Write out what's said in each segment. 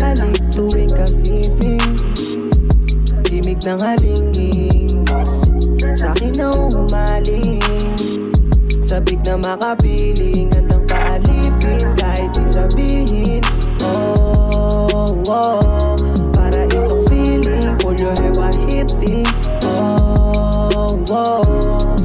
Halik tuwing kasiping, himig ng halingin mo, sa'kin na humaling. Sabik na makapiling, handang paalipin kahit di sabihin. Oh, oh, para isang feeling, pull your hair while hitting. Oh, oh,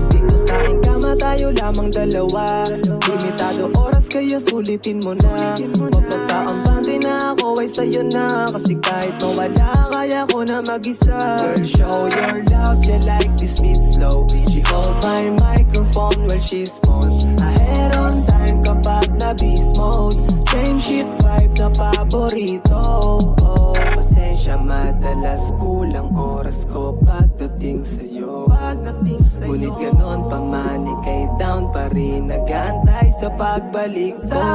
dito sa aking kama tayo lamang dalawa. Limitado oras kaya sulitin mo na. Huwag magpaambante na ako ay sa'yo na. Kasi kahit mawala kaya ko na mag-isa. Girl, show your love, you like this beat slow. She hold my microphone while she's on. Ahead on time kapag na beast mode. Same shit vibe na paborito. Oh, pasensya madalas kulang oras ko pagdating sa'yo. Ngunit ganon pa man ikay down pa rin, nag-aantay sa pagbalik ko.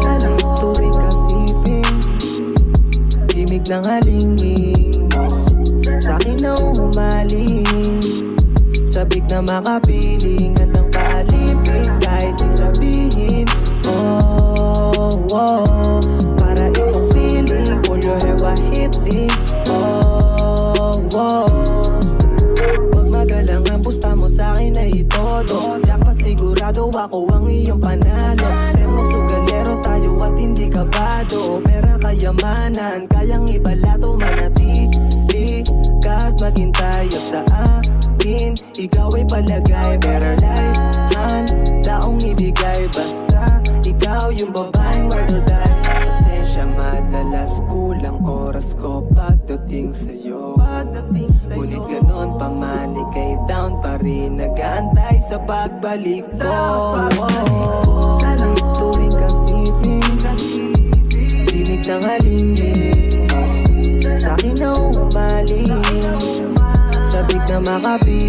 Halik tuwing kasiping, himig ng halingin mo, sa'kin na humaling. Sabik na makapiling, handang paalipin kahit di sabihin. Oh, oh, para isang feeling, pull your hair while hitting. Oh, oh, wag magalang ang pusta mo sa'kin na itodo. Dapat sigurado ako ang iyong panalo. Sermoso galero tayo at hindi kabado. Pera kayamanan, kayang ibalato, manatili kahit maghintay at sa akin. Ikaw ay palagay, better life taong ibigay. Basta ikaw yung babaeng worth or die. Pasensya madalas kulang oras ko pagdating sa'yo. Ngunit ganon pa man ikay down pa rin, nag-aantay sa pagbalik ko. Halik tuwing kasiping, dinig ng halingin, sa'kin na humaling. Sabik na makapiling,